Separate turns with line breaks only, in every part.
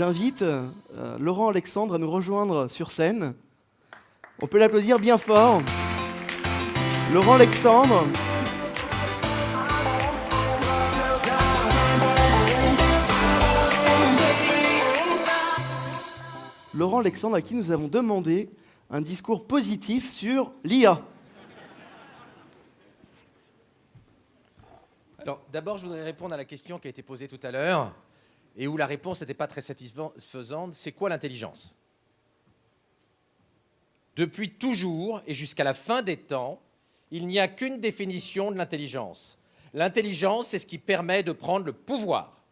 J'invite Laurent Alexandre à nous rejoindre sur scène. On peut l'applaudir bien fort. Laurent Alexandre. Laurent Alexandre, à qui nous avons demandé un discours positif sur l'IA.
Alors, d'abord, je voudrais répondre à la question qui a été posée tout à l'heure et où la réponse n'était pas très satisfaisante. C'est quoi l'intelligence ? Depuis toujours et jusqu'à la fin des temps, il n'y a qu'une définition de l'intelligence. L'intelligence, c'est ce qui permet de prendre le pouvoir.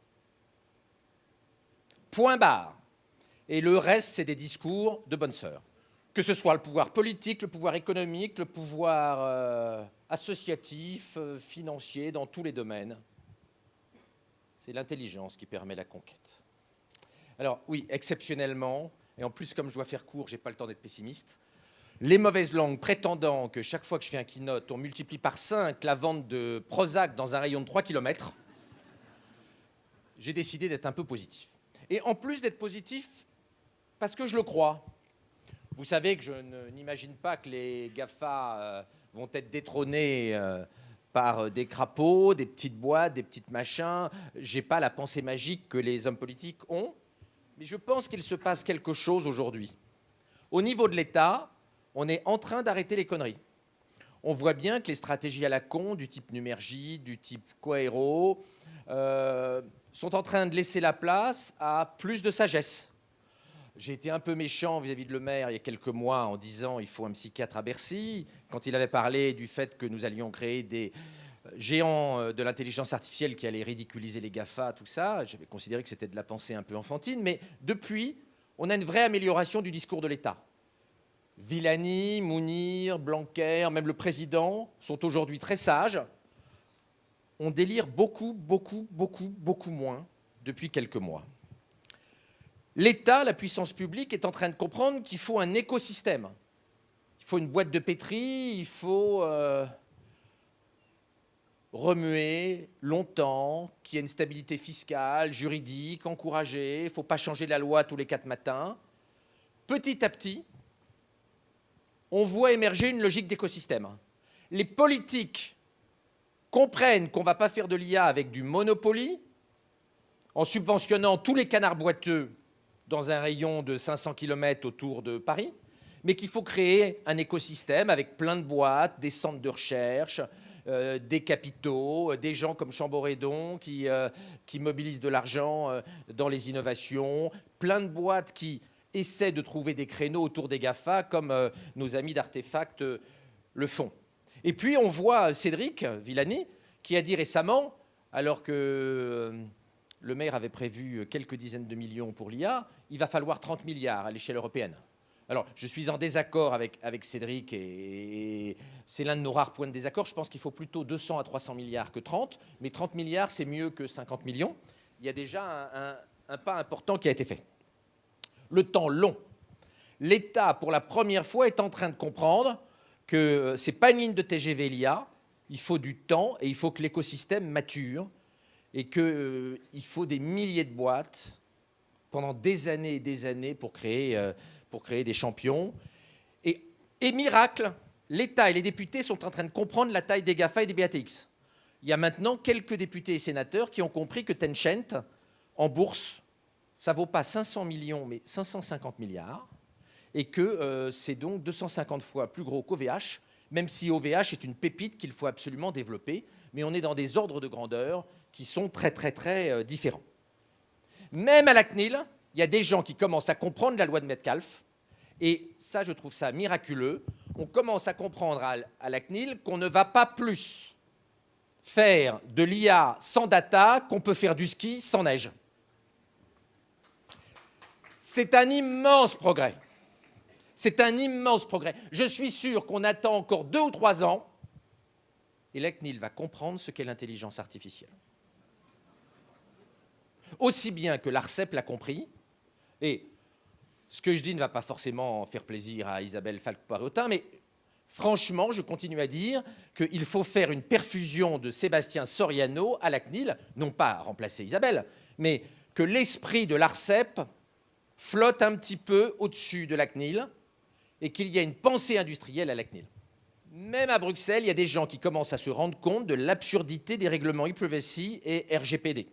Point barre. Et le reste, c'est des discours de bonne sœur. Que ce soit le pouvoir politique, le pouvoir économique, le pouvoir associatif, financier, dans tous les domaines. C'est l'intelligence qui permet la conquête. Alors oui, exceptionnellement, et en plus comme je dois faire court, je n'ai pas le temps d'être pessimiste, les mauvaises langues prétendant que chaque fois que je fais un keynote, on multiplie par 5 la vente de Prozac dans un rayon de 3 km, j'ai décidé d'être un peu positif. Et en plus d'être positif, parce que je le crois. Vous savez que je n'imagine pas que les GAFA vont être détrônés par des crapauds, des petites boîtes, des petites machins. Je n'ai pas la pensée magique que les hommes politiques ont, mais je pense qu'il se passe quelque chose aujourd'hui. Au niveau de l'État, on est en train d'arrêter les conneries. On voit bien que les stratégies à la con, du type Numergy, du type Coaero, sont en train de laisser la place à plus de sagesse. J'ai été un peu méchant vis-à-vis de le maire il y a quelques mois en disant il faut un psychiatre à Bercy, quand il avait parlé du fait que nous allions créer des géants de l'intelligence artificielle qui allaient ridiculiser les GAFA, tout ça. J'avais considéré que c'était de la pensée un peu enfantine, mais depuis, on a une vraie amélioration du discours de l'État. Villani, Mounir, Blanquer, même le président sont aujourd'hui très sages. On délire beaucoup moins depuis quelques mois. L'État, la puissance publique, est en train de comprendre qu'il faut un écosystème. Il faut une boîte de pétri, il faut remuer longtemps, qu'il y ait une stabilité fiscale, juridique, encourager. Il ne faut pas changer la loi tous les 4 matins. Petit à petit, on voit émerger une logique d'écosystème. Les politiques comprennent qu'on ne va pas faire de l'IA avec du Monopoly, en subventionnant tous les canards boiteux dans un rayon de 500 km autour de Paris, mais qu'il faut créer un écosystème avec plein de boîtes, des centres de recherche, des capitaux, des gens comme Chamboredon qui mobilisent de l'argent dans les innovations, plein de boîtes qui essaient de trouver des créneaux autour des GAFA, comme nos amis d'Artefact le font. Et puis on voit Cédric Villani qui a dit récemment, alors que le maire avait prévu quelques dizaines de millions pour l'IA, il va falloir 30 milliards à l'échelle européenne. Alors, je suis en désaccord avec Cédric et c'est l'un de nos rares points de désaccord. Je pense qu'il faut plutôt 200 à 300 milliards que 30, mais 30 milliards, c'est mieux que 50 millions. Il y a déjà un pas important qui a été fait. Le temps long. L'État, pour la première fois, est en train de comprendre que ce n'est pas une ligne de TGV l'IA, il faut du temps et il faut que l'écosystème mature et qu'il faut des milliers de boîtes pendant des années et des années pour créer des champions. Et miracle, l'État et les députés sont en train de comprendre la taille des GAFA et des BATX. Il y a maintenant quelques députés et sénateurs qui ont compris que Tencent, en bourse, ça ne vaut pas 500 millions, mais 550 milliards, et que c'est donc 250 fois plus gros qu'OVH, même si OVH est une pépite qu'il faut absolument développer, mais on est dans des ordres de grandeur qui sont très différents. Même à la CNIL, il y a des gens qui commencent à comprendre la loi de Metcalfe, et ça, je trouve ça miraculeux. On commence à comprendre à la CNIL qu'on ne va pas plus faire de l'IA sans data qu'on peut faire du ski sans neige. C'est un immense progrès. C'est un immense progrès. Je suis sûr qu'on attend encore 2 ou 3 ans, et la CNIL va comprendre ce qu'est l'intelligence artificielle. Aussi bien que l'ARCEP l'a compris, et ce que je dis ne va pas forcément faire plaisir à Isabelle Falque-Poirotin, mais franchement, je continue à dire qu'il faut faire une perfusion de Sébastien Soriano à la CNIL, non pas remplacer Isabelle, mais que l'esprit de l'ARCEP flotte un petit peu au-dessus de la CNIL et qu'il y a une pensée industrielle à la CNIL. Même à Bruxelles, il y a des gens qui commencent à se rendre compte de l'absurdité des règlements e-privacy et RGPD.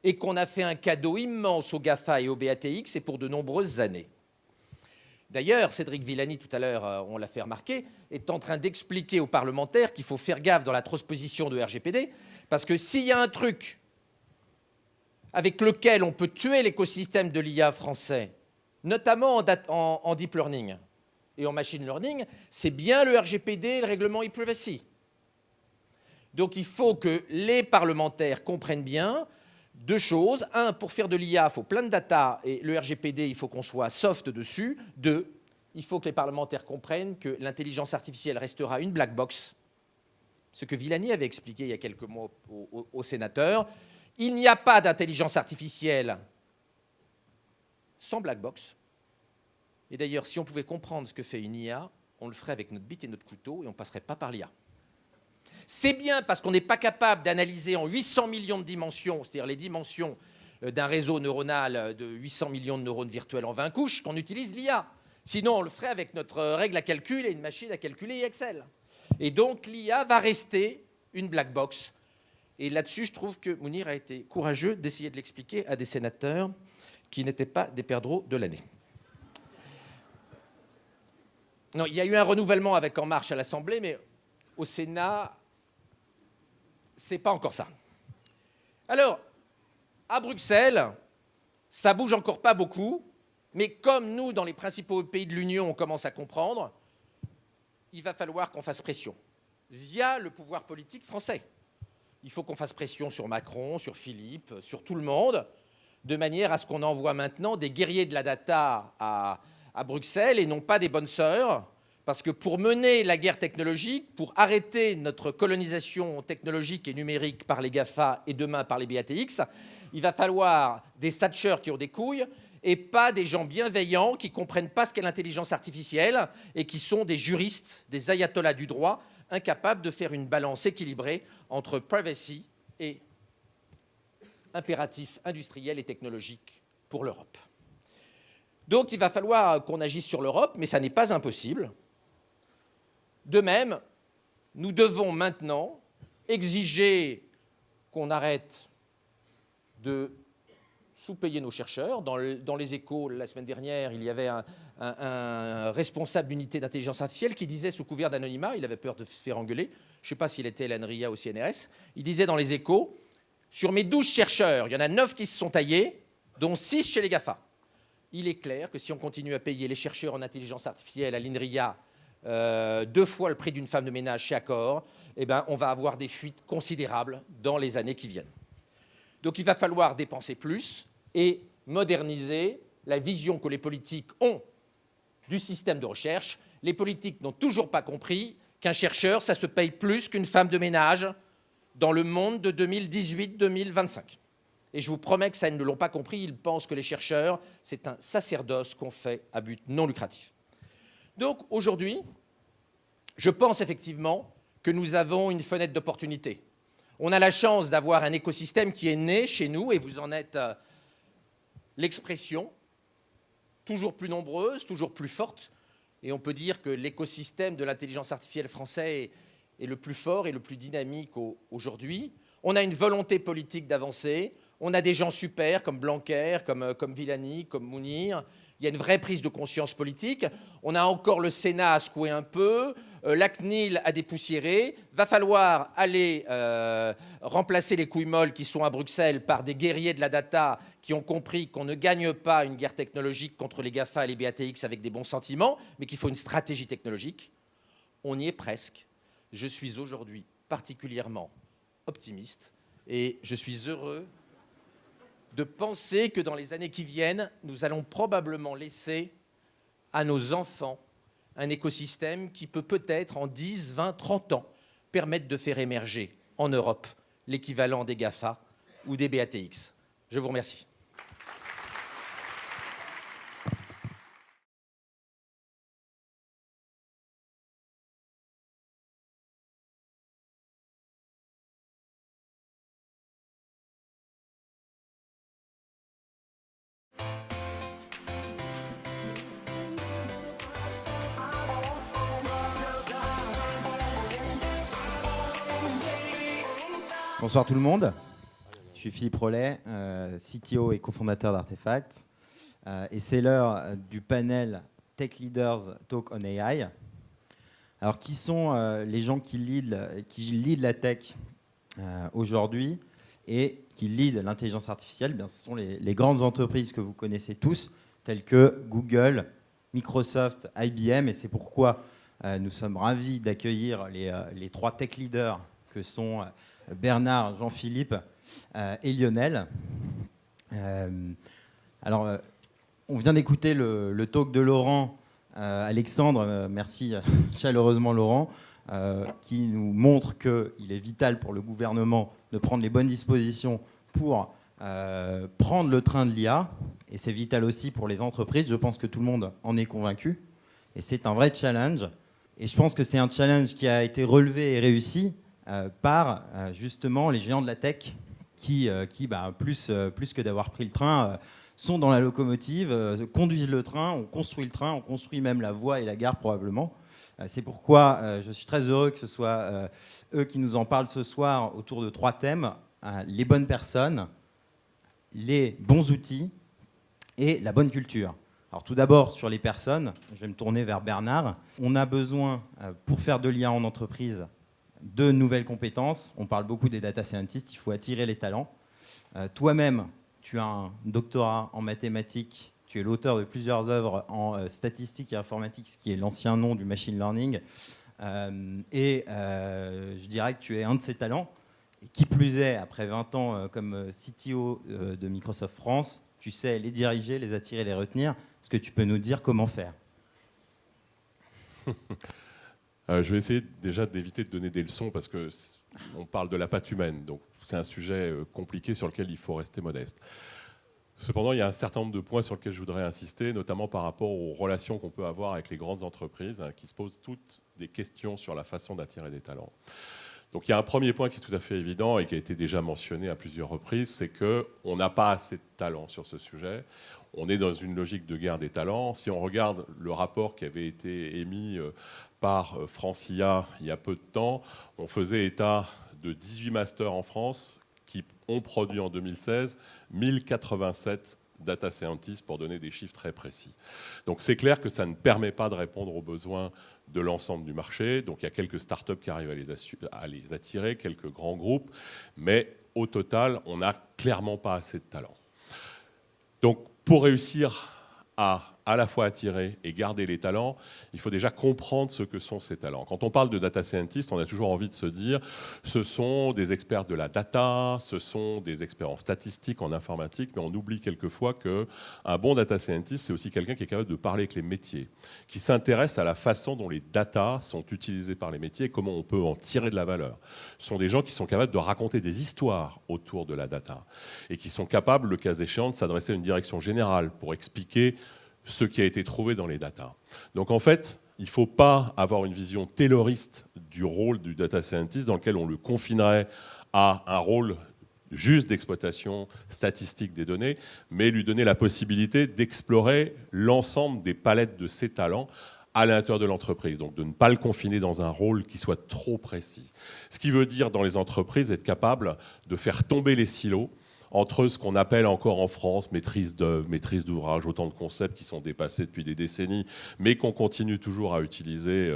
Et qu'on a fait un cadeau immense aux GAFA et aux BATX et pour de nombreuses années. D'ailleurs, Cédric Villani, tout à l'heure, on l'a fait remarquer, est en train d'expliquer aux parlementaires qu'il faut faire gaffe dans la transposition de RGPD, parce que s'il y a un truc avec lequel on peut tuer l'écosystème de l'IA français, notamment en deep learning et en machine learning, c'est bien le RGPD et le règlement e-privacy. Donc il faut que les parlementaires comprennent bien deux choses. Un, pour faire de l'IA, il faut plein de data, et le RGPD, il faut qu'on soit soft dessus. Deux, il faut que les parlementaires comprennent que l'intelligence artificielle restera une black box. Ce que Villani avait expliqué il y a quelques mois aux sénateurs. Il n'y a pas d'intelligence artificielle sans black box. Et d'ailleurs, si on pouvait comprendre ce que fait une IA, on le ferait avec notre bite et notre couteau et on ne passerait pas par l'IA. C'est bien parce qu'on n'est pas capable d'analyser en 800 millions de dimensions, c'est-à-dire les dimensions d'un réseau neuronal de 800 millions de neurones virtuels en 20 couches, qu'on utilise l'IA. Sinon, on le ferait avec notre règle à calcul et une machine à calculer et Excel. Et donc, l'IA va rester une black box. Et là-dessus, je trouve que Mounir a été courageux d'essayer de l'expliquer à des sénateurs qui n'étaient pas des perdreaux de l'année. Non, il y a eu un renouvellement avec En Marche à l'Assemblée, mais au Sénat, c'est pas encore ça. Alors, à Bruxelles, ça bouge encore pas beaucoup, mais comme nous, dans les principaux pays de l'Union, on commence à comprendre, il va falloir qu'on fasse pression via le pouvoir politique français. Il faut qu'on fasse pression sur Macron, sur Philippe, sur tout le monde, de manière à ce qu'on envoie maintenant des guerriers de la data à Bruxelles et non pas des bonnes sœurs. Parce que pour mener la guerre technologique, pour arrêter notre colonisation technologique et numérique par les GAFA et demain par les BATX, il va falloir des satchers qui ont des couilles et pas des gens bienveillants qui ne comprennent pas ce qu'est l'intelligence artificielle et qui sont des juristes, des ayatollahs du droit, incapables de faire une balance équilibrée entre privacy et impératifs industriels et technologiques pour l'Europe. Donc il va falloir qu'on agisse sur l'Europe, mais ça n'est pas impossible. De même, nous devons maintenant exiger qu'on arrête de sous-payer nos chercheurs. Dans les Échos, la semaine dernière, il y avait un responsable d'unité d'intelligence artificielle qui disait, sous couvert d'anonymat, il avait peur de se faire engueuler, je ne sais pas s'il était l'ANRIA ou CNRS, il disait dans les Échos, sur mes 12 chercheurs, il y en a 9 qui se sont taillés, dont 6 chez les GAFA. Il est clair que si on continue à payer les chercheurs en intelligence artificielle à l'INRIA 2 fois le prix d'une femme de ménage chez Accor, eh ben, on va avoir des fuites considérables dans les années qui viennent. Donc il va falloir dépenser plus et moderniser la vision que les politiques ont du système de recherche. Les politiques n'ont toujours pas compris qu'un chercheur, ça se paye plus qu'une femme de ménage dans le monde de 2018-2025. Et je vous promets que ça, ils ne l'ont pas compris. Ils pensent que les chercheurs, c'est un sacerdoce qu'on fait à but non lucratif. Donc aujourd'hui, je pense effectivement que nous avons une fenêtre d'opportunité. On a la chance d'avoir un écosystème qui est né chez nous, et vous en êtes l'expression, toujours plus nombreuse, toujours plus forte. Et on peut dire que l'écosystème de l'intelligence artificielle français est le plus fort et le plus dynamique aujourd'hui. On a une volonté politique d'avancer. On a des gens super comme Blanquer, comme Villani, comme Mounir. Il y a une vraie prise de conscience politique. On a encore le Sénat à secouer un peu. La CNIL à dépoussiérer. Va falloir aller remplacer les couilles molles qui sont à Bruxelles par des guerriers de la data qui ont compris qu'on ne gagne pas une guerre technologique contre les GAFA et les BATX avec des bons sentiments, mais qu'il faut une stratégie technologique. On y est presque. Je suis aujourd'hui particulièrement optimiste et je suis heureux de penser que dans les années qui viennent, nous allons probablement laisser à nos enfants un écosystème qui peut peut-être en 10, 20, 30 ans permettre de faire émerger en Europe l'équivalent des GAFA ou des BATX. Je vous remercie.
Bonsoir tout le monde. Je suis Philippe Rollet, CTO et cofondateur d'Artefact, et c'est l'heure du panel Tech Leaders Talk on AI. Alors, qui sont les gens qui lead la tech aujourd'hui et qui lead l'intelligence artificielle? Bien, ce sont les grandes entreprises que vous connaissez tous, telles que Google, Microsoft, IBM, et c'est pourquoi nous sommes ravis d'accueillir les 3 tech leaders que sont Bernard, Jean-Philippe et Lionel. Alors, on vient d'écouter le talk de Laurent. Alexandre, merci chaleureusement Laurent, qui nous montre qu'il est vital pour le gouvernement de prendre les bonnes dispositions pour prendre le train de l'IA. Et c'est vital aussi pour les entreprises. Je pense que tout le monde en est convaincu. Et c'est un vrai challenge. Et je pense que c'est un challenge qui a été relevé et réussi par justement les géants de la tech qui plus que d'avoir pris le train, sont dans la locomotive, conduisent le train, on construit le train, on construit même la voie et la gare probablement. C'est pourquoi je suis très heureux que ce soit eux qui nous en parlent ce soir autour de 3 thèmes. Les bonnes personnes, les bons outils et la bonne culture. Alors tout d'abord sur les personnes, je vais me tourner vers Bernard. On a besoin, pour faire de l'IA en entreprise, de nouvelles compétences. On parle beaucoup des data scientists, il faut attirer les talents. Toi-même, tu as un doctorat en mathématiques, tu es l'auteur de plusieurs œuvres en statistique et informatique, ce qui est l'ancien nom du machine learning. Je dirais que tu es un de ces talents. Et qui plus est, après 20 ans comme CTO de Microsoft France, tu sais les diriger, les attirer, les retenir. Est-ce que tu peux nous dire comment faire?
Je vais essayer déjà d'éviter de donner des leçons parce qu'on parle de la patte humaine. Donc c'est un sujet compliqué sur lequel il faut rester modeste. Cependant, il y a un certain nombre de points sur lesquels je voudrais insister, notamment par rapport aux relations qu'on peut avoir avec les grandes entreprises qui se posent toutes des questions sur la façon d'attirer des talents. Donc il y a un premier point qui est tout à fait évident et qui a été déjà mentionné à plusieurs reprises, c'est qu'on n'a pas assez de talents sur ce sujet. On est dans une logique de guerre des talents. Si on regarde le rapport qui avait été émis par Francia il y a peu de temps, on faisait état de 18 masters en France qui ont produit en 2016 1087 data scientists, pour donner des chiffres très précis. Donc c'est clair que ça ne permet pas de répondre aux besoins de l'ensemble du marché. Donc il y a quelques startups qui arrivent à les attirer, quelques grands groupes, mais au total, on n'a clairement pas assez de talent. Donc pour réussir à la fois attirer et garder les talents, il faut déjà comprendre ce que sont ces talents. Quand on parle de data scientist, on a toujours envie de se dire ce sont des experts de la data, ce sont des experts en statistique, en informatique, mais on oublie quelquefois qu'un bon data scientist, c'est aussi quelqu'un qui est capable de parler avec les métiers, qui s'intéresse à la façon dont les data sont utilisées par les métiers et comment on peut en tirer de la valeur. Ce sont des gens qui sont capables de raconter des histoires autour de la data et qui sont capables, le cas échéant, de s'adresser à une direction générale pour expliquer ce qui a été trouvé dans les data. Donc en fait, il ne faut pas avoir une vision tayloriste du rôle du data scientist dans lequel on le confinerait à un rôle juste d'exploitation statistique des données, mais lui donner la possibilité d'explorer l'ensemble des palettes de ses talents à l'intérieur de l'entreprise, donc de ne pas le confiner dans un rôle qui soit trop précis. Ce qui veut dire dans les entreprises être capable de faire tomber les silos entre ce qu'on appelle encore en France maîtrise d'œuvre, maîtrise d'ouvrage, autant de concepts qui sont dépassés depuis des décennies, mais qu'on continue toujours à utiliser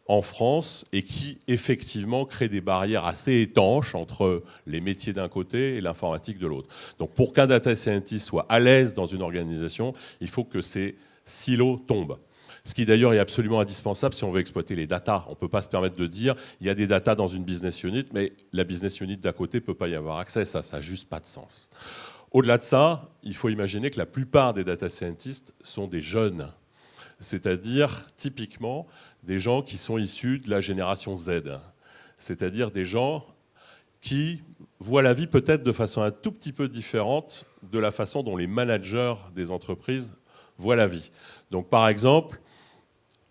en France et qui effectivement créent des barrières assez étanches entre les métiers d'un côté et l'informatique de l'autre. Donc pour qu'un data scientist soit à l'aise dans une organisation, il faut que ces silos tombent. Ce qui d'ailleurs est absolument indispensable si on veut exploiter les datas. On ne peut pas se permettre de dire il y a des datas dans une business unit, mais la business unit d'à côté ne peut pas y avoir accès. Ça n'a juste pas de sens. Au-delà de ça, il faut imaginer que la plupart des data scientists sont des jeunes, c'est-à-dire typiquement des gens qui sont issus de la génération Z, c'est-à-dire des gens qui voient la vie peut-être de façon un tout petit peu différente de la façon dont les managers des entreprises voient la vie. Donc par exemple,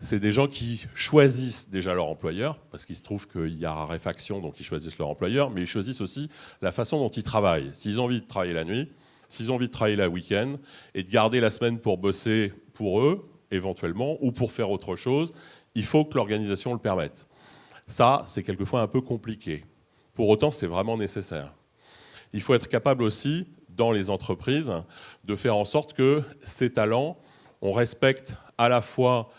c'est des gens qui choisissent déjà leur employeur, parce qu'il se trouve qu'il y a raréfaction, donc ils choisissent leur employeur, mais ils choisissent aussi la façon dont ils travaillent. S'ils ont envie de travailler la nuit, s'ils ont envie de travailler le week-end, et de garder la semaine pour bosser pour eux, éventuellement, ou pour faire autre chose, il faut que l'organisation le permette. Ça, c'est quelquefois un peu compliqué. Pour autant, c'est vraiment nécessaire. Il faut être capable aussi, dans les entreprises, de faire en sorte que ces talents, on respecte à la fois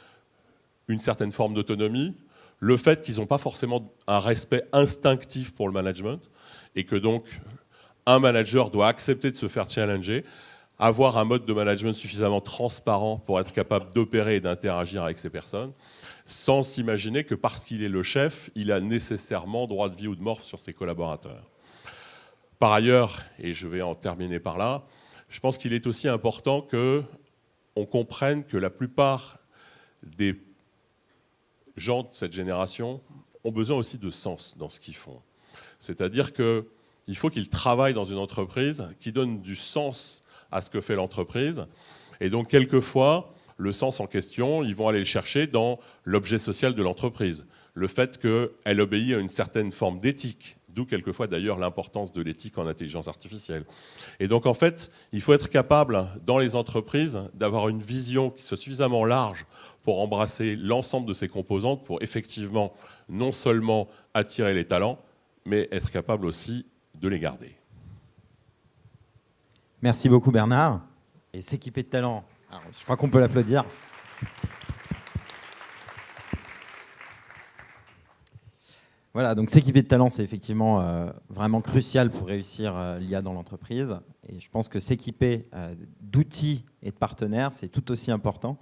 une certaine forme d'autonomie, le fait qu'ils n'ont pas forcément un respect instinctif pour le management, et que donc un manager doit accepter de se faire challenger, avoir un mode de management suffisamment transparent pour être capable d'opérer et d'interagir avec ces personnes, sans s'imaginer que parce qu'il est le chef, il a nécessairement droit de vie ou de mort sur ses collaborateurs. Par ailleurs, et je vais en terminer par là, je pense qu'il est aussi important qu'on comprenne que la plupart des gens de cette génération ont besoin aussi de sens dans ce qu'ils font. C'est-à-dire qu'il faut qu'ils travaillent dans une entreprise qui donne du sens à ce que fait l'entreprise. Et donc, quelquefois, le sens en question, ils vont aller le chercher dans l'objet social de l'entreprise. Le fait qu'elle obéit à une certaine forme d'éthique, d'où quelquefois d'ailleurs l'importance de l'éthique en intelligence artificielle. Et donc, en fait, il faut être capable, dans les entreprises, d'avoir une vision qui soit suffisamment large pour embrasser l'ensemble de ces composantes, pour effectivement non seulement attirer les talents, mais être capable aussi de les garder.
Merci beaucoup Bernard. Et s'équiper de talent, alors, je crois qu'on peut l'applaudir. Voilà, donc s'équiper de talent, c'est effectivement vraiment crucial pour réussir l'IA dans l'entreprise. Et je pense que s'équiper d'outils et de partenaires, c'est tout aussi important.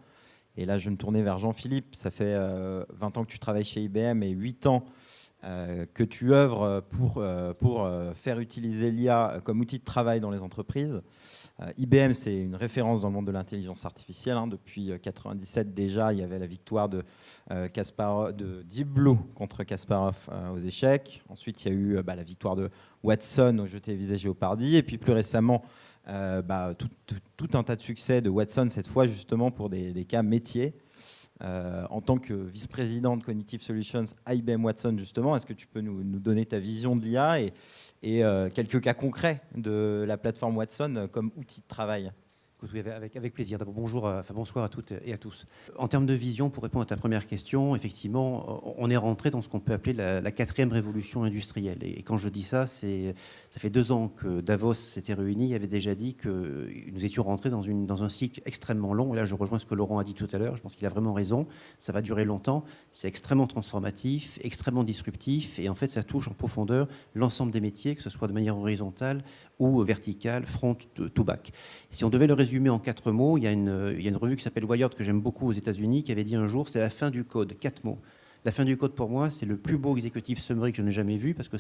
Et là, je vais me tourner vers Jean-Philippe. Ça fait 20 ans que tu travailles chez IBM et 8 ans que tu œuvres pour faire utiliser l'IA comme outil de travail dans les entreprises. IBM, c'est une référence dans le monde de l'intelligence artificielle. Depuis 1997 déjà, il y avait la victoire de Deep Blue contre Kasparov aux échecs. Ensuite, il y a eu la victoire de Watson au jeu télévisé Jeopardy. Et puis plus récemment, tout un tas de succès de Watson, cette fois justement pour des cas métiers. En tant que vice-président de Cognitive Solutions à IBM Watson, justement, est-ce que tu peux nous donner ta vision de l'IA et quelques cas concrets de la plateforme Watson comme outil de travail?
Écoute, oui, avec plaisir. D'abord, bonsoir à toutes et à tous. En termes de vision, pour répondre à ta première question, effectivement, on est rentré dans ce qu'on peut appeler la quatrième révolution industrielle. Et quand je dis ça, ça fait 2 ans que Davos s'était réuni, avait déjà dit que nous étions rentrés dans un cycle extrêmement long. Et là, je rejoins ce que Laurent a dit tout à l'heure. Je pense qu'il a vraiment raison. Ça va durer longtemps. C'est extrêmement transformatif, extrêmement disruptif. Et en fait, ça touche en profondeur l'ensemble des métiers, que ce soit de manière horizontale ou verticale, front to back. Si on devait le résumer en 4 mots, il y a une revue qui s'appelle Wired, que j'aime beaucoup aux États-Unis, qui avait dit un jour, c'est la fin du code. 4 mots. La fin du code, pour moi, c'est le plus beau executive summary que je n'ai jamais vu, parce que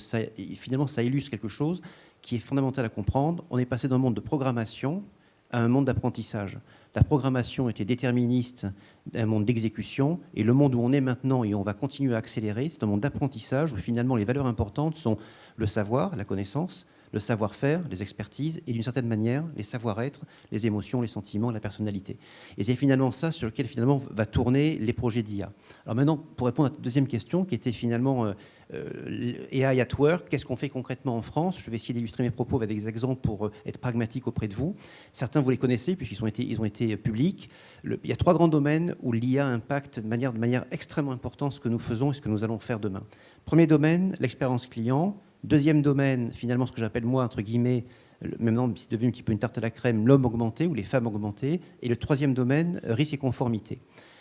finalement, ça illustre quelque chose qui est fondamental à comprendre. On est passé d'un monde de programmation à un monde d'apprentissage. La programmation était déterministe, un monde d'exécution, et le monde où on est maintenant, et on va continuer à accélérer, c'est un monde d'apprentissage, où finalement les valeurs importantes sont le savoir, la connaissance, le savoir-faire, les expertises et d'une certaine manière les savoir-être, les émotions, les sentiments, la personnalité. Et c'est finalement ça sur lequel finalement va tourner les projets d'IA. Alors maintenant, pour répondre à ta deuxième question, qui était finalement AI at work, qu'est-ce qu'on fait concrètement en France? Je vais essayer d'illustrer mes propos avec des exemples pour être pragmatique auprès de vous. Certains, vous les connaissez puisqu'ils ont été publics. Il y a 3 grands domaines où l'IA impacte de manière extrêmement importante ce que nous faisons et ce que nous allons faire demain. Premier domaine, l'expérience client. Deuxième domaine, finalement, ce que j'appelle moi, entre guillemets, maintenant c'est devenu un petit peu une tarte à la crème, l'homme augmenté ou les femmes augmentées. Et le troisième domaine, risque et conformité.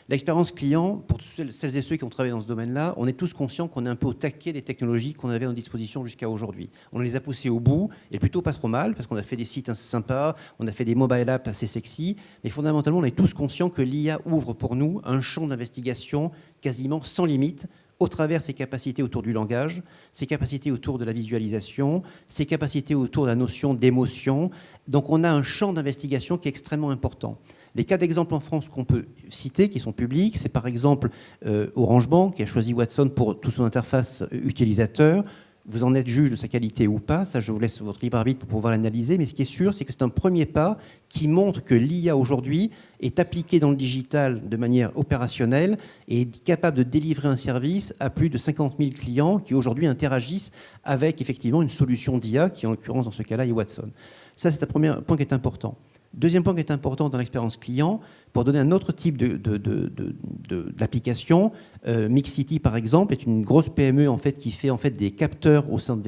L'expérience client, pour celles et ceux qui ont travaillé dans ce domaine-là, on est tous conscients qu'on est un peu au taquet des technologies qu'on avait en disposition jusqu'à aujourd'hui. On les a poussées au bout, et plutôt pas trop mal, parce qu'on a fait des sites assez sympas, on a fait des mobile apps assez sexy, mais fondamentalement, on est tous conscients que l'IA ouvre pour nous un champ d'investigation quasiment sans limite, au travers ses capacités autour du langage, ses capacités autour de la visualisation, ses capacités autour de la notion d'émotion. Donc on a un champ d'investigation qui est extrêmement important. Les cas d'exemple en France qu'on peut citer, qui sont publics, c'est par exemple Orange Bank, qui a choisi Watson pour toute son interface utilisateur. Vous en êtes juge de sa qualité ou pas, ça je vous laisse votre libre arbitre pour pouvoir l'analyser, mais ce qui est sûr, c'est que c'est un premier pas qui montre que l'IA aujourd'hui est appliquée dans le digital de manière opérationnelle et est capable de délivrer un service à plus de 50 000 clients qui aujourd'hui interagissent avec effectivement une solution d'IA qui en l'occurrence dans ce cas-là est Watson. Ça c'est un premier point qui est important. Deuxième point qui est important dans l'expérience client, Pour donner un autre type d'application, Mixcity, par exemple, est une grosse PME en fait, qui fait en fait, des capteurs au sein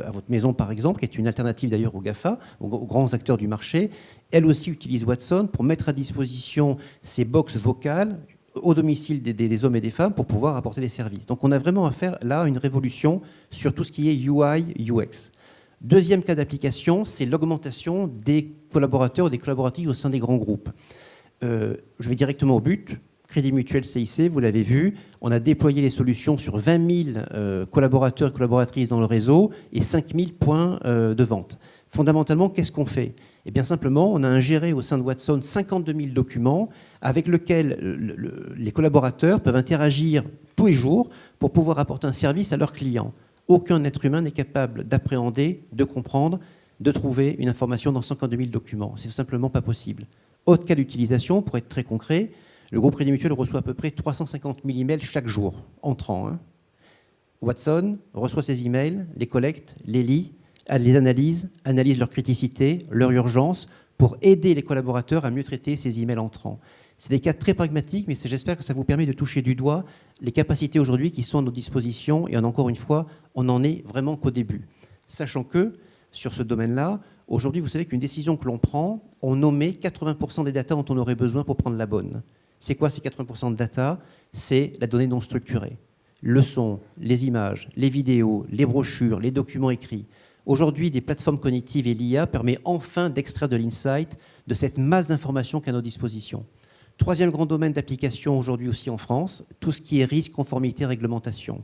à votre maison, par exemple, qui est une alternative d'ailleurs aux GAFA, aux grands acteurs du marché. Elle aussi utilise Watson pour mettre à disposition ses box vocales au domicile des hommes et des femmes pour pouvoir apporter des services. Donc on a vraiment à faire là une révolution sur tout ce qui est UI, UX. Deuxième cas d'application, c'est l'augmentation des collaborateurs ou des collaboratifs au sein des grands groupes. Je vais directement au but. Crédit Mutuel CIC, vous l'avez vu, on a déployé les solutions sur 20 000 collaborateurs et collaboratrices dans le réseau et 5 000 points de vente. Fondamentalement, qu'est-ce qu'on fait ? Eh bien simplement, on a ingéré au sein de Watson 52 000 documents avec lesquels les collaborateurs peuvent interagir tous les jours pour pouvoir apporter un service à leurs clients. Aucun être humain n'est capable d'appréhender, de comprendre, de trouver une information dans 52 000 documents. C'est tout simplement pas possible. Autre cas d'utilisation, pour être très concret, le groupe Crédit Mutuel reçoit à peu près 350 000 emails chaque jour, entrant. Watson reçoit ces emails, les collecte, les lit, les analyse leur criticité, leur urgence, pour aider les collaborateurs à mieux traiter ces emails entrants. C'est des cas très pragmatiques, mais j'espère que ça vous permet de toucher du doigt les capacités aujourd'hui qui sont à nos dispositions. Et encore une fois, on n'en est vraiment qu'au début. Sachant que, sur ce domaine-là, aujourd'hui, vous savez qu'une décision que l'on prend, on nomme 80% des datas dont on aurait besoin pour prendre la bonne. C'est quoi ces 80% de data ? C'est la donnée non structurée. Le son, les images, les vidéos, les brochures, les documents écrits. Aujourd'hui, des plateformes cognitives et l'IA permettent enfin d'extraire de l'insight de cette masse d'informations qu'à nos dispositions. Troisième grand domaine d'application aujourd'hui aussi en France, tout ce qui est risque, conformité, réglementation.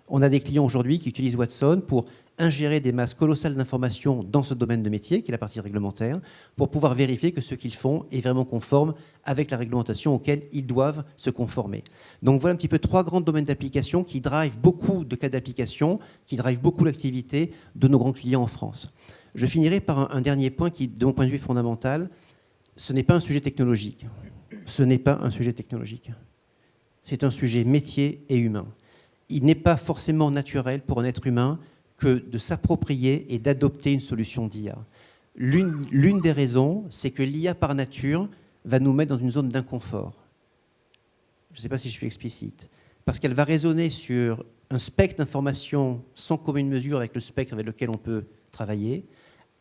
On a des clients aujourd'hui qui utilisent Watson pour ingérer des masses colossales d'informations dans ce domaine de métier, qui est la partie réglementaire, pour pouvoir vérifier que ce qu'ils font est vraiment conforme avec la réglementation auquel ils doivent se conformer. Donc voilà un petit peu 3 grands domaines d'application qui drivent beaucoup de cas d'application, qui drivent beaucoup l'activité de nos grands clients en France. Je finirai par un dernier point qui, de mon point de vue, est fondamental. Ce n'est pas un sujet technologique. Ce n'est pas un sujet technologique. C'est un sujet métier et humain. Il n'est pas forcément naturel pour un être humain que de s'approprier et d'adopter une solution d'IA. L'une des raisons, c'est que l'IA par nature va nous mettre dans une zone d'inconfort. Je ne sais pas si je suis explicite. Parce qu'elle va raisonner sur un spectre d'informations sans commune mesure avec le spectre avec lequel on peut travailler.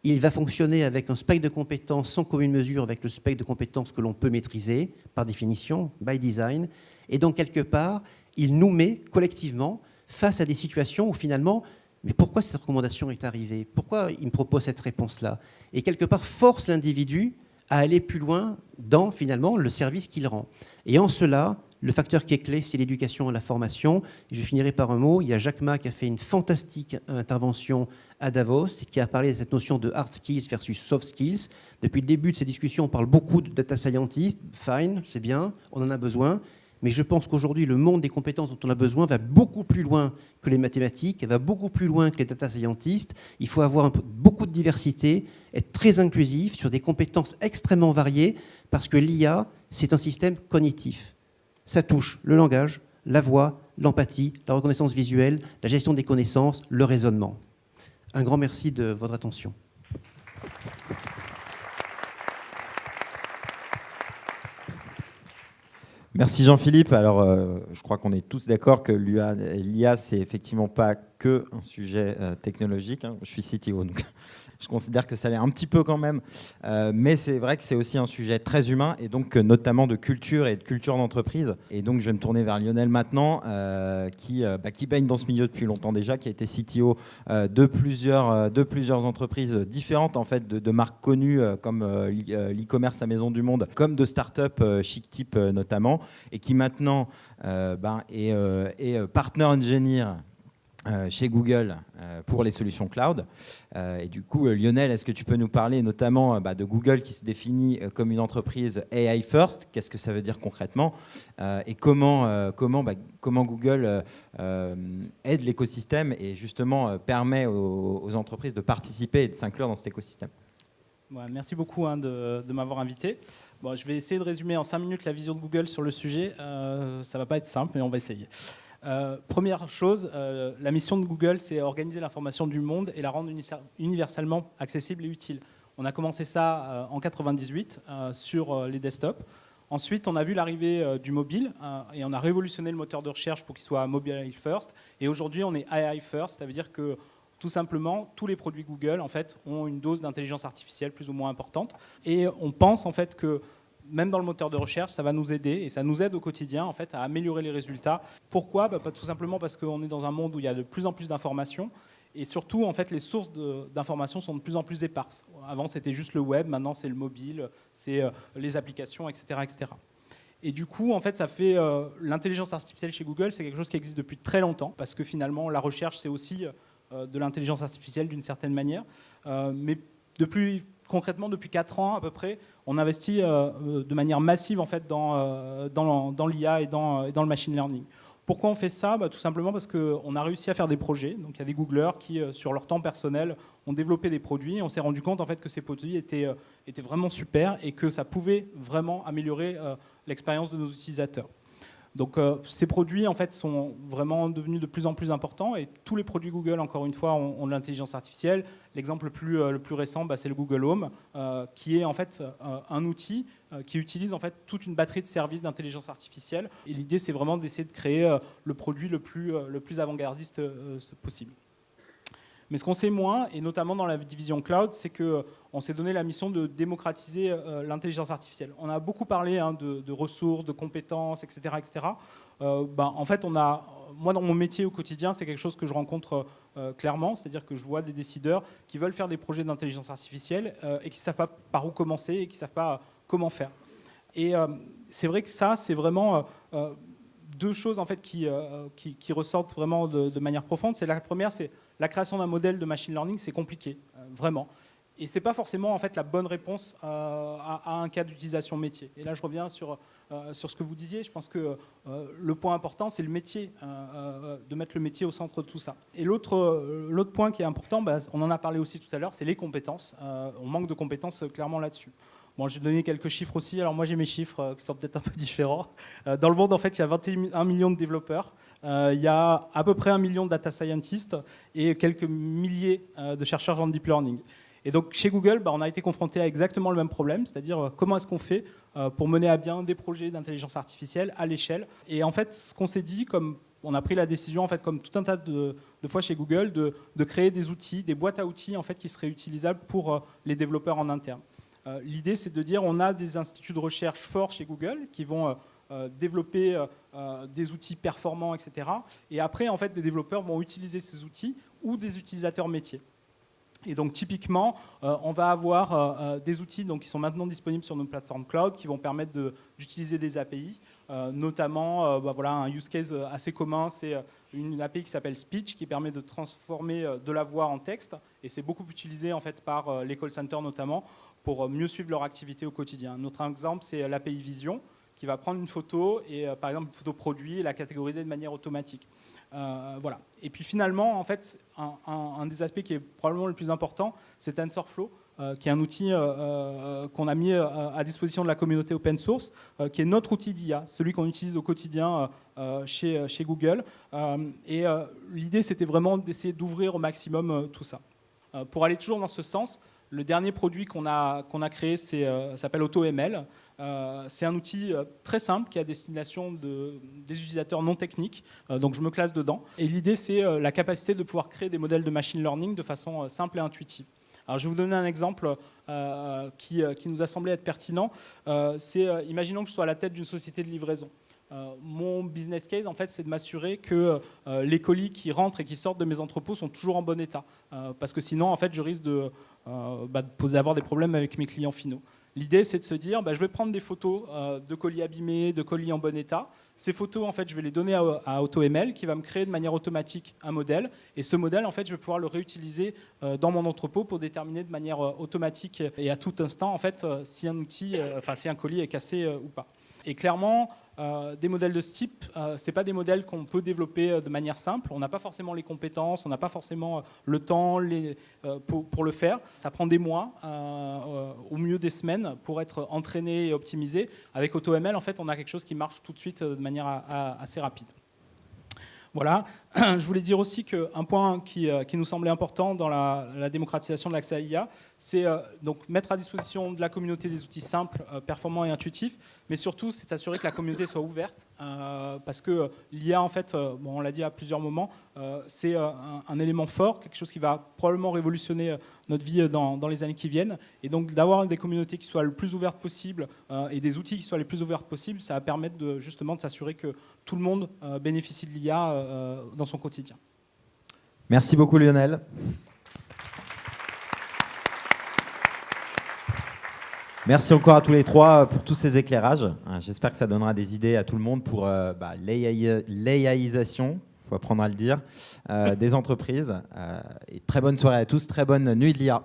Il va fonctionner avec un spectre de compétences sans commune mesure avec le spectre de compétences que l'on peut maîtriser, par définition, by design. Et donc, quelque part, il nous met collectivement face à des situations où finalement, mais pourquoi cette recommandation est arrivée ? Pourquoi il me propose cette réponse-là ? Et quelque part, force l'individu à aller plus loin dans, finalement, le service qu'il rend. Et en cela, le facteur qui est clé, c'est l'éducation et la formation. Et je finirai par un mot. Il y a Jacques Ma qui a fait une fantastique intervention à Davos et qui a parlé de cette notion de hard skills versus soft skills. Depuis le début de ces discussions, on parle beaucoup de data scientist. Fine, c'est bien, on en a besoin. Mais je pense qu'aujourd'hui, le monde des compétences dont on a besoin va beaucoup plus loin que les mathématiques, va beaucoup plus loin que les data scientists. Il faut avoir beaucoup de diversité, être très inclusif sur des compétences extrêmement variées, parce que l'IA, c'est un système cognitif. Ça touche le langage, la voix, l'empathie, la reconnaissance visuelle, la gestion des connaissances, le raisonnement. Un grand merci de votre attention.
Merci Jean-Philippe. Alors, je crois qu'on est tous d'accord que l'IA, c'est effectivement pas que un sujet technologique. Je suis CTO, donc je considère que ça l'est un petit peu quand même. Mais c'est vrai que c'est aussi un sujet très humain et donc notamment de culture et de culture d'entreprise. Et donc, je vais me tourner vers Lionel maintenant, qui baigne dans ce milieu depuis longtemps déjà, qui a été CTO de plusieurs entreprises différentes, en fait, de marques connues comme l'e-commerce à Maison du Monde, comme de start-up chic-type notamment, et qui maintenant est partner engineer chez Google pour les solutions cloud. Et du coup, Lionel, est-ce que tu peux nous parler notamment de Google qui se définit comme une entreprise AI first ? Qu'est-ce que ça veut dire concrètement ? Et comment Google aide l'écosystème et justement permet aux entreprises de participer et de s'inclure dans cet écosystème ?
Merci beaucoup de m'avoir invité. Bon, je vais essayer de résumer en 5 minutes la vision de Google sur le sujet. Ça ne va pas être simple, mais on va essayer. Première chose, la mission de Google, c'est organiser l'information du monde et la rendre universellement accessible et utile. On a commencé ça en 98 sur les desktops. Ensuite, on a vu l'arrivée du mobile et on a révolutionné le moteur de recherche pour qu'il soit mobile first. Et aujourd'hui, on est AI first. Ça veut dire que tout simplement, tous les produits Google en fait, ont une dose d'intelligence artificielle plus ou moins importante. Et on pense en fait que même dans le moteur de recherche, ça va nous aider et ça nous aide au quotidien en fait, à améliorer les résultats. Pourquoi ? Tout simplement parce qu'on est dans un monde où il y a de plus en plus d'informations. Et surtout, en fait, les sources d'informations sont de plus en plus éparses. Avant, c'était juste le web, maintenant, c'est le mobile, c'est les applications, etc., etc. Et du coup, en fait, ça fait l'intelligence artificielle chez Google, c'est quelque chose qui existe depuis très longtemps, parce que finalement, la recherche, c'est aussi de l'intelligence artificielle d'une certaine manière. Mais concrètement, depuis 4 ans à peu près, on investit de manière massive en fait, dans l'IA et dans le machine learning. Pourquoi on fait ça ? Tout simplement parce qu'on a réussi à faire des projets. Donc, il y a des Googlers qui, sur leur temps personnel, ont développé des produits. On s'est rendu compte en fait, que ces produits étaient vraiment super et que ça pouvait vraiment améliorer l'expérience de nos utilisateurs. Donc, ces produits en fait, sont vraiment devenus de plus en plus importants et tous les produits Google, encore une fois, ont de l'intelligence artificielle. L'exemple le plus récent, c'est le Google Home, qui est en fait un outil qui utilise en fait toute une batterie de services d'intelligence artificielle. Et l'idée, c'est vraiment d'essayer de créer le produit le plus avant-gardiste possible. Mais ce qu'on sait moins, et notamment dans la division cloud, c'est qu'on s'est donné la mission de démocratiser l'intelligence artificielle. On a beaucoup parlé de ressources, de compétences, etc. etc. En fait, moi, dans mon métier au quotidien, c'est quelque chose que je rencontre clairement, c'est-à-dire que je vois des décideurs qui veulent faire des projets d'intelligence artificielle et qui ne savent pas par où commencer et qui ne savent pas comment faire. Et c'est vrai que ça, c'est vraiment deux choses en fait, qui ressortent vraiment de manière profonde. La première, c'est la création d'un modèle de machine learning, c'est compliqué, vraiment. Et ce n'est pas forcément en fait, la bonne réponse à un cas d'utilisation métier. Et là, je reviens sur ce que vous disiez. Je pense que le point important, c'est le métier, de mettre le métier au centre de tout ça. Et l'autre point qui est important, on en a parlé aussi tout à l'heure, c'est les compétences. On manque de compétences clairement là-dessus. Bon, je vais donner quelques chiffres aussi. Alors moi, j'ai mes chiffres qui sont peut-être un peu différents. Dans le monde, en fait, il y a 21 millions de développeurs. Il y a à peu près 1 million de data scientists et quelques milliers de chercheurs en deep learning. Et donc, chez Google, on a été confronté à exactement le même problème, c'est-à-dire comment est-ce qu'on fait pour mener à bien des projets d'intelligence artificielle à l'échelle. Et en fait, ce qu'on s'est dit, comme on a pris la décision, en fait, comme tout un tas de fois chez Google, de créer des outils, des boîtes à outils en fait, qui seraient utilisables pour les développeurs en interne. L'idée, c'est de dire on a des instituts de recherche forts chez Google qui vont développer des outils performants, etc. Et après, en fait, les développeurs vont utiliser ces outils ou des utilisateurs métiers. Et donc, typiquement, on va avoir des outils qui sont maintenant disponibles sur nos plateformes cloud qui vont permettre d'utiliser des API. Notamment, un use case assez commun, c'est une API qui s'appelle Speech qui permet de transformer de la voix en texte. Et c'est beaucoup utilisé en fait, par les call centers notamment pour mieux suivre leur activité au quotidien. Un autre exemple, c'est l'API Vision qui va prendre une photo, et par exemple une photo produit, et la catégoriser de manière automatique. Voilà. Et puis finalement, en fait, un des aspects qui est probablement le plus important, c'est TensorFlow, qui est un outil qu'on a mis à disposition de la communauté open source, qui est notre outil d'IA, celui qu'on utilise au quotidien chez Google. Et l'idée, c'était vraiment d'essayer d'ouvrir au maximum tout ça. Pour aller toujours dans ce sens, le dernier produit qu'on a créé s'appelle AutoML. C'est un outil très simple qui est à destination des utilisateurs non techniques, donc je me classe dedans. Et l'idée, c'est la capacité de pouvoir créer des modèles de machine learning de façon simple et intuitive. Alors, je vais vous donner un exemple qui nous a semblé être pertinent. Imaginons que je sois à la tête d'une société de livraison. Mon business case, en fait, c'est de m'assurer que les colis qui rentrent et qui sortent de mes entrepôts sont toujours en bon état. Parce que sinon, en fait, je risque d'avoir des problèmes avec mes clients finaux. L'idée, c'est de se dire, je vais prendre des photos de colis abîmés, de colis en bon état. Ces photos, en fait, je vais les donner à AutoML, qui va me créer de manière automatique un modèle. Et ce modèle, en fait, je vais pouvoir le réutiliser dans mon entrepôt pour déterminer de manière automatique et à tout instant, en fait, si un colis est cassé ou pas. Et clairement, des modèles de ce type, ce n'est pas des modèles qu'on peut développer de manière simple. On n'a pas forcément les compétences, on n'a pas forcément le temps pour le faire. Ça prend des mois, au mieux des semaines, pour être entraîné et optimisé. Avec AutoML, en fait, on a quelque chose qui marche tout de suite de manière assez rapide. Voilà. Je voulais dire aussi qu'un point qui nous semblait important dans la démocratisation de l'accès à l'IA, c'est donc mettre à disposition de la communauté des outils simples, performants et intuitifs, mais surtout c'est s'assurer que la communauté soit ouverte, parce que l'IA, en fait, on l'a dit à plusieurs moments, c'est un élément fort, quelque chose qui va probablement révolutionner notre vie dans les années qui viennent, et donc d'avoir des communautés qui soient le plus ouvertes possible et des outils qui soient les plus ouverts possibles, ça va permettre justement de s'assurer que tout le monde bénéficie de l'IA dans son quotidien.
Merci beaucoup Lionel. Merci encore à tous les trois pour tous ces éclairages. J'espère que ça donnera des idées à tout le monde pour l'AIisation, il faut apprendre à le dire, des entreprises. Et très bonne soirée à tous, très bonne nuit de l'IA.